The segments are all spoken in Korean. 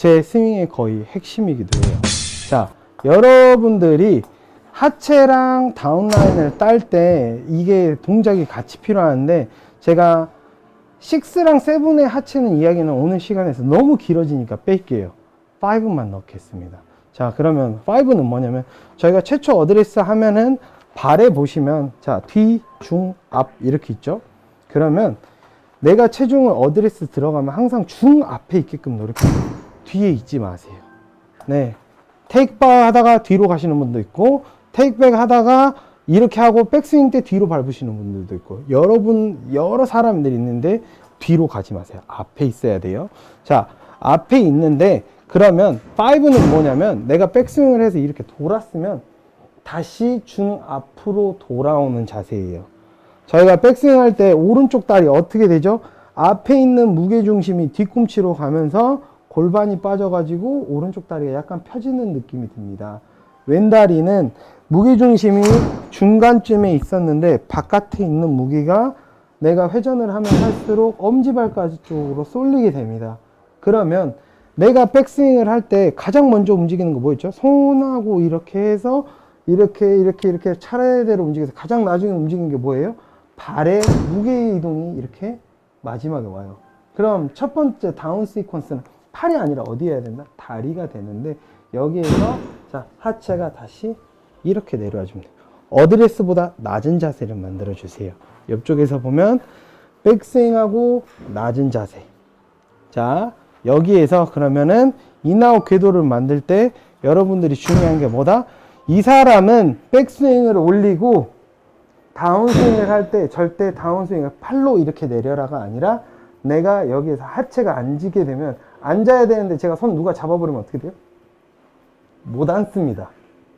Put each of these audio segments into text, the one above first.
제 스윙의 거의 핵심이기도 해요. 자, 여러분들이 하체랑 다운라인을 딸 때 이게 동작이 같이 필요한데, 제가 6랑 7의 하체는 이야기는 오늘 시간에서 너무 길어지니까 뺄게요. 5만 넣겠습니다. 자, 그러면 5는 뭐냐면, 저희가 최초 어드레스 하면은 발에 보시면, 자, 뒤, 중, 앞 이렇게 있죠. 그러면 내가 체중을 어드레스 들어가면 항상 중 앞에 있게끔 노력해요. 뒤에 있지 마세요. 네. 테이크바 하다가 뒤로 가시는 분도 있고, 테이크백 하다가 이렇게 하고 백스윙 때 뒤로 밟으시는 분들도 있고, 여러 사람들이 있는데 뒤로 가지 마세요. 앞에 있어야 돼요. 자, 앞에 있는데, 그러면 5는 뭐냐면, 내가 백스윙을 해서 이렇게 돌았으면 다시 중 앞으로 돌아오는 자세예요. 저희가 백스윙 할 때 오른쪽 다리 어떻게 되죠? 앞에 있는 무게중심이 뒤꿈치로 가면서 골반이 빠져가지고 오른쪽 다리가 약간 펴지는 느낌이 듭니다. 왼다리는 무게중심이 중간쯤에 있었는데 바깥에 있는 무게가 내가 회전을 하면 할수록 엄지발가락 쪽으로 쏠리게 됩니다. 그러면 내가 백스윙을 할 때 가장 먼저 움직이는 거 뭐였죠? 손하고 이렇게 해서 이렇게 차례대로 움직여서 가장 나중에 움직이는 게 뭐예요? 발의 무게 이동이 이렇게 마지막에 와요. 그럼 첫 번째 다운 시퀀스는 팔이 아니라 어디 해야 된다? 다리가 되는데, 여기에서 자, 하체가 다시 이렇게 내려와 줍니다. 어드레스보다 낮은 자세를 만들어 주세요. 옆쪽에서 보면 백스윙하고 낮은 자세. 자, 여기에서 그러면은 인아웃 궤도를 만들 때 여러분들이 중요한 게 뭐다? 이 사람은 백스윙을 올리고 다운스윙을 할 때 절대 다운스윙을 팔로 이렇게 내려라가 아니라, 내가 여기에서 하체가 앉게 되면, 앉아야 되는데 제가 손 누가 잡아버리면 어떻게 돼요? 못 앉습니다.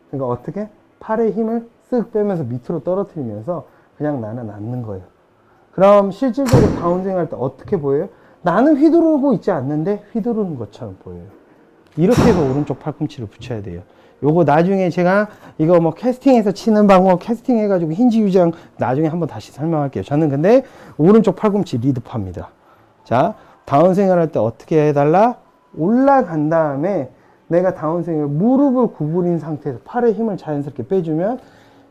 그러니까 어떻게? 팔의 힘을 쓱 빼면서 밑으로 떨어뜨리면서 그냥 나는 앉는 거예요. 그럼 실질적으로 다운스윙 할 때 어떻게 보여요? 나는 휘두르고 있지 않는데 휘두르는 것처럼 보여요. 이렇게 해서 오른쪽 팔꿈치를 붙여야 돼요. 요거 나중에 제가 이거 뭐 캐스팅해서 치는 방법, 캐스팅 해가지고 힌지 유지한 나중에 한번 다시 설명할게요. 저는 근데 오른쪽 팔꿈치 리드파입니다. 자, 다운스윙을 할 때 어떻게 해달라? 올라간 다음에 내가 다운스윙을 무릎을 구부린 상태에서 팔의 힘을 자연스럽게 빼주면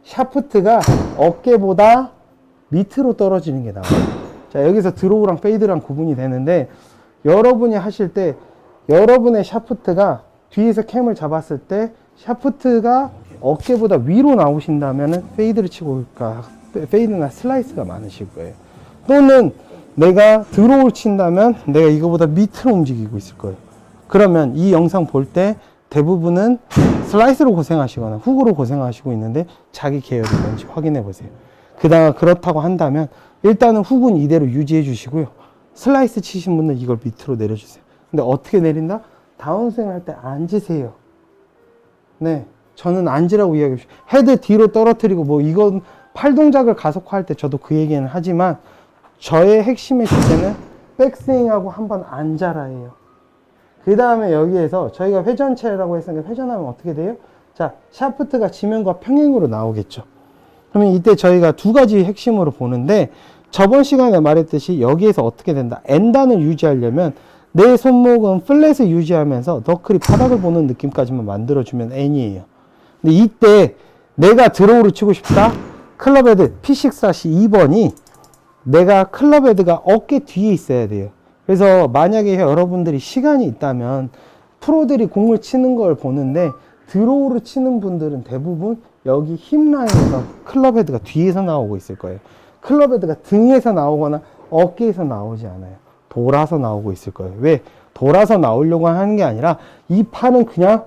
샤프트가 어깨보다 밑으로 떨어지는 게 나와요. 자, 여기서 드로우랑 페이드랑 구분이 되는데, 여러분이 하실 때 여러분의 샤프트가 뒤에서 캠을 잡았을 때 샤프트가 어깨보다 위로 나오신다면 페이드를 치고, 페이드나 슬라이스가 많으실 거예요. 또는 내가 드로우를 친다면 내가 이거보다 밑으로 움직이고 있을 거예요. 그러면 이 영상 볼 때 대부분은 슬라이스로 고생하시거나 훅으로 고생하시고 있는데, 자기 계열이 뭔지 확인해 보세요. 그렇다고 한다면 일단은 훅은 이대로 유지해 주시고요. 슬라이스 치신 분은 이걸 밑으로 내려주세요. 근데 어떻게 내린다? 다운스윙 할 때 앉으세요. 네, 저는 앉으라고 이야기해요. 헤드 뒤로 떨어뜨리고, 뭐 이건 팔 동작을 가속화할 때 저도 그 얘기는 하지만, 저의 핵심의 주제는 백스윙하고 한번 앉아라예요. 그 다음에 여기에서 저희가 회전체라고 했으니까, 회전하면 어떻게 돼요? 자, 샤프트가 지면과 평행으로 나오겠죠. 그러면 이때 저희가 두 가지 핵심으로 보는데, 저번 시간에 말했듯이 여기에서 어떻게 된다? N단을 유지하려면 내 손목은 플랫을 유지하면서 너클이 바닥을 보는 느낌까지만 만들어주면 N이에요. 근데 이때 내가 드로우를 치고 싶다? 클럽헤드 P6-2번이 내가 클럽헤드가 어깨 뒤에 있어야 돼요. 그래서 만약에 여러분들이 시간이 있다면 프로들이 공을 치는 걸 보는데, 드로우를 치는 분들은 대부분 여기 힙 라인에서 클럽헤드가 뒤에서 나오고 있을 거예요. 클럽헤드가 등에서 나오거나 어깨에서 나오지 않아요. 돌아서 나오고 있을 거예요. 왜? 돌아서 나오려고 하는 게 아니라 이 팔은 그냥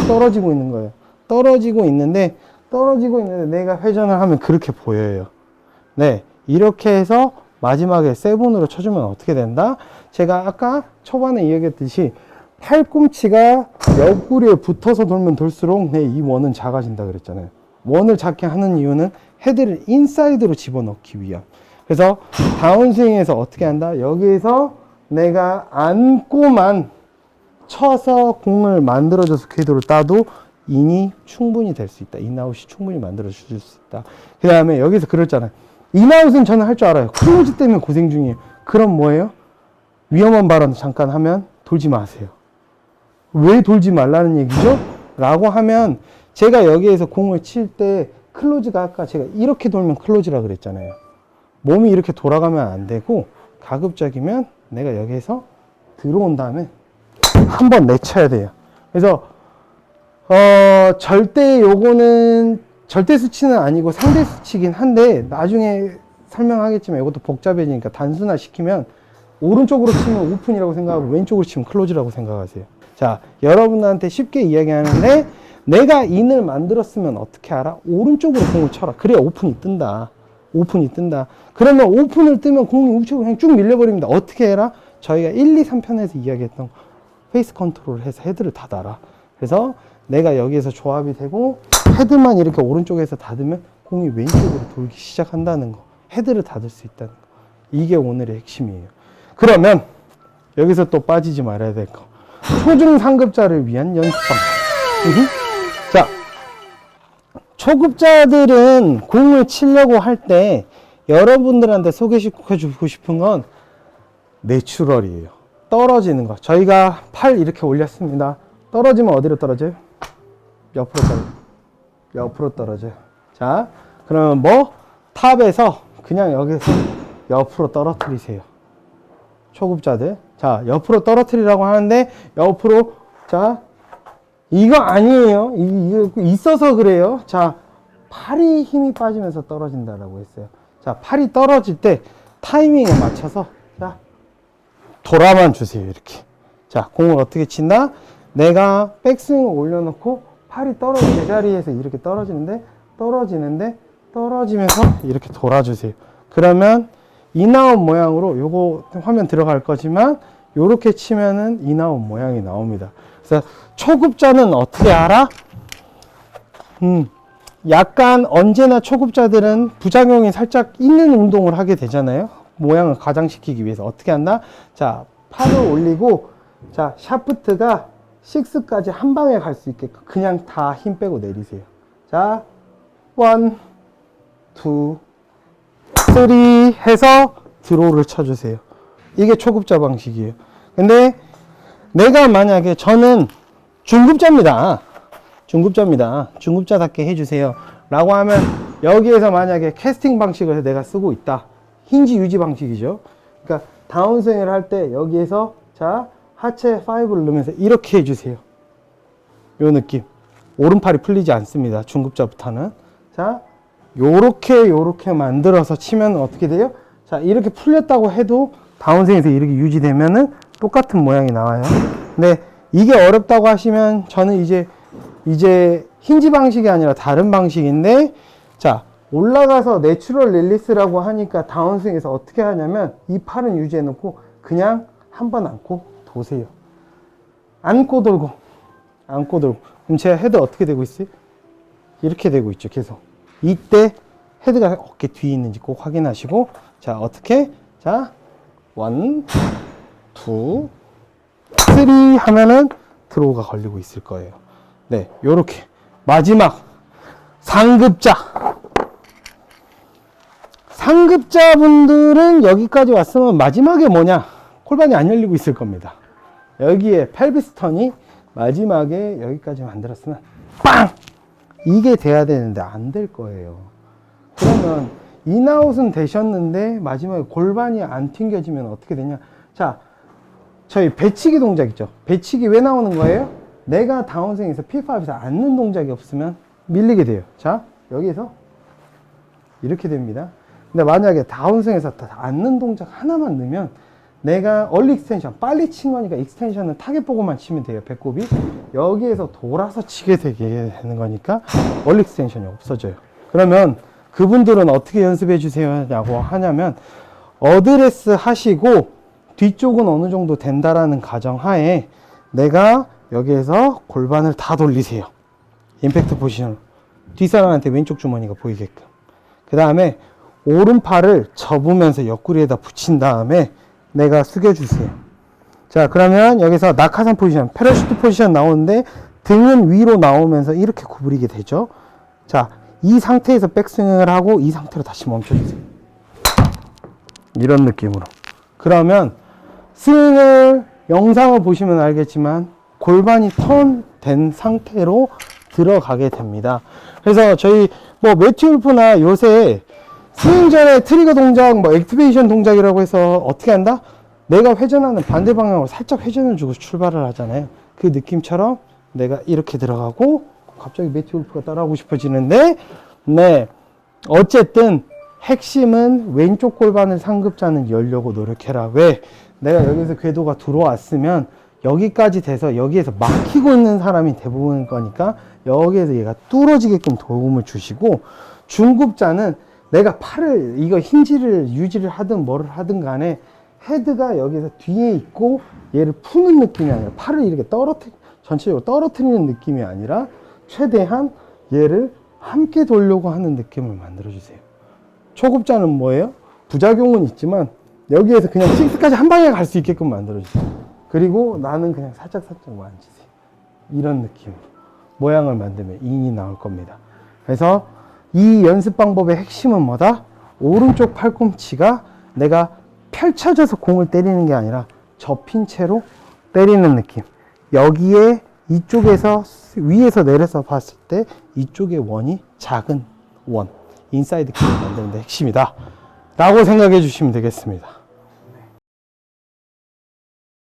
떨어지고 있는 거예요. 떨어지고 있는데 내가 회전을 하면 그렇게 보여요. 네, 이렇게 해서 마지막에 세븐으로 쳐주면 어떻게 된다? 제가 아까 초반에 이야기했듯이 팔꿈치가 옆구리에 붙어서 돌면 돌수록 이 원은 작아진다 그랬잖아요. 원을 작게 하는 이유는 헤드를 인사이드로 집어넣기 위함. 그래서 다운스윙에서 어떻게 한다? 여기에서 내가 안고만 쳐서 공을 만들어줘서 궤도를 따도 인이 충분히 될 수 있다. 인아웃이 충분히 만들어줄 수 있다. 그 다음에 여기서 그랬잖아요. 인아웃은 저는 할 줄 알아요. 클로즈 때문에 고생 중이에요. 그럼 뭐예요? 위험한 발언 잠깐 하면 돌지 마세요. 왜 돌지 말라는 얘기죠? 라고 하면 제가 여기에서 공을 칠 때 클로즈가 아까 제가 이렇게 돌면 클로즈라 그랬잖아요. 몸이 이렇게 돌아가면 안 되고 가급적이면 내가 여기에서 들어온 다음에 한번 내쳐야 돼요. 그래서 절대 요거는 절대 수치는 아니고 상대 수치긴 한데 나중에 설명하겠지만 이것도 복잡해지니까 단순화 시키면 오른쪽으로 치면 오픈이라고 생각하고 왼쪽으로 치면 클로즈라고 생각하세요. 자, 여러분들한테 쉽게 이야기하는데 내가 인을 만들었으면 어떻게 알아? 오른쪽으로 공을 쳐라. 그래야 오픈이 뜬다. 오픈이 뜬다. 그러면 오픈을 뜨면 공이 우측으로 그냥 쭉 밀려버립니다. 어떻게 해라? 저희가 1, 2, 3편에서 이야기했던 페이스 컨트롤을 해서 헤드를 닫아라. 그래서 내가 여기에서 조합이 되고 헤드만 이렇게 오른쪽에서 닫으면 공이 왼쪽으로 돌기 시작한다는 거. 헤드를 닫을 수 있다는 거. 이게 오늘의 핵심이에요. 그러면 여기서 또 빠지지 말아야 될 거. 초중 상급자를 위한 연습방. 자, 초급자들은 공을 치려고 할 때 여러분들한테 소개시켜주고 싶은 건 내추럴이에요. 떨어지는 거. 저희가 팔 이렇게 올렸습니다. 떨어지면 어디로 떨어져요? 옆으로 떨어져요. 옆으로 떨어져요. 자, 그러면 뭐? 탑에서 그냥 여기서 옆으로 떨어뜨리세요. 초급자들. 자, 옆으로 떨어뜨리라고 하는데 옆으로, 자, 이거 아니에요. 이거 있어서 그래요. 자, 팔이 힘이 빠지면서 떨어진다라고 했어요. 자, 팔이 떨어질 때 타이밍에 맞춰서 자, 돌아만 주세요. 이렇게. 자, 공을 어떻게 친다? 내가 백스윙을 올려놓고 팔이 떨어진 제자리에서 이렇게 떨어지면서 이렇게 돌아주세요. 그러면 인아웃 모양으로 요거 화면 들어갈 거지만 요렇게 치면은 인아웃 모양이 나옵니다. 그래서 초급자는 어떻게 알아? 약간 언제나 초급자들은 부작용이 살짝 있는 운동을 하게 되잖아요. 모양을 가장시키기 위해서 어떻게 한다? 자, 팔을 올리고 자, 샤프트가 6까지 한 방에 갈 수 있게끔 그냥 다 힘 빼고 내리세요. 자, 1, 2, 3 해서 드로우를 쳐주세요. 이게 초급자 방식이에요. 근데 내가 만약에 저는 중급자입니다. 중급자답게 해주세요. 라고 하면 여기에서 만약에 캐스팅 방식을 내가 쓰고 있다. 힌지 유지 방식이죠. 그러니까 다운스윙을 할 때 여기에서 자, 하체 5를 넣으면서 이렇게 해주세요. 요 느낌. 오른팔이 풀리지 않습니다. 중급자부터는. 자, 요렇게 만들어서 치면 어떻게 돼요? 자, 이렇게 풀렸다고 해도 다운스윙에서 이렇게 유지되면은 똑같은 모양이 나와요. 근데 이게 어렵다고 하시면 저는 이제 힌지 방식이 아니라 다른 방식인데, 자, 올라가서 내추럴 릴리스라고 하니까 다운스윙에서 어떻게 하냐면 이 팔은 유지해 놓고 그냥 한번 안고 도세요. 안고 돌고. 그럼 제 헤드 어떻게 되고 있어요? 이렇게 되고 있죠. 계속. 이때 헤드가 어깨 뒤에 있는지 꼭 확인하시고, 자, 어떻게? 자, 1, 2, 3 하면은 드로우가 걸리고 있을 거예요. 네, 요렇게. 마지막 상급자분들은 여기까지 왔으면 마지막에 뭐냐? 골반이 안 열리고 있을 겁니다. 여기에 펠비스턴이 마지막에 여기까지 만들었으면 빵! 이게 돼야 되는데 안 될 거예요. 그러면 인아웃은 되셨는데 마지막에 골반이 안 튕겨지면 어떻게 되냐? 자, 저희 배치기 동작 있죠? 배치기 왜 나오는 거예요? 내가 다운스윙에서 P5에서 앉는 동작이 없으면 밀리게 돼요. 자, 여기에서 이렇게 됩니다. 근데 만약에 다운스윙에서 앉는 동작 하나만 넣으면 내가 얼리 익스텐션, 빨리 친 거니까 익스텐션은 타겟 보고만 치면 돼요. 배꼽이. 여기에서 돌아서 치게 되게 되는 거니까 얼리 익스텐션이 없어져요. 그러면 그분들은 어떻게 연습해 주세요냐고 하냐면 어드레스 하시고 뒤쪽은 어느 정도 된다라는 가정하에 내가 여기에서 골반을 다 돌리세요. 임팩트 포지션으로. 뒷사람한테 왼쪽 주머니가 보이게끔. 그 다음에 오른팔을 접으면서 옆구리에다 붙인 다음에 내가 숙여주세요. 자, 그러면 여기서 낙하산 포지션, 패러슈트 포지션 나오는데 등은 위로 나오면서 이렇게 구부리게 되죠. 자, 이 상태에서 백스윙을 하고 이 상태로 다시 멈춰주세요. 이런 느낌으로. 그러면 스윙을 영상을 보시면 알겠지만 골반이 턴된 상태로 들어가게 됩니다. 그래서 저희 뭐 매튜 울프나 요새 스윙 전에 트리거 동작, 뭐 액티베이션 동작이라고 해서 어떻게 한다? 내가 회전하는 반대 방향으로 살짝 회전을 주고 출발을 하잖아요. 그 느낌처럼 내가 이렇게 들어가고 갑자기 매튜 울프가 따라하고 싶어지는데, 네, 어쨌든 핵심은 왼쪽 골반을 상급자는 열려고 노력해라. 왜? 내가 여기서 궤도가 들어왔으면 여기까지 돼서 여기에서 막히고 있는 사람이 대부분일 거니까 여기에서 얘가 뚫어지게끔 도움을 주시고, 중급자는 내가 팔을 이거 힌지를 유지를 하든 뭐를 하든 간에 헤드가 여기서 뒤에 있고 얘를 푸는 느낌이 아니라 팔을 이렇게 전체적으로 떨어뜨리는 느낌이 아니라 최대한 얘를 함께 돌려고 하는 느낌을 만들어 주세요. 초급자는 뭐예요? 부작용은 있지만 여기에서 그냥 6까지 한 방에 갈 수 있게끔 만들어 주세요. 그리고 나는 그냥 살짝 만지세요. 이런 느낌으로 모양을 만들면 인이 나올 겁니다. 그래서 이 연습 방법의 핵심은 뭐다? 오른쪽 팔꿈치가 내가 펼쳐져서 공을 때리는 게 아니라 접힌 채로 때리는 느낌. 여기에 이쪽에서 위에서 내려서 봤을 때 이쪽의 원이 작은 원, 인사이드 킥을 만드는 데 핵심이다 라고 생각해 주시면 되겠습니다.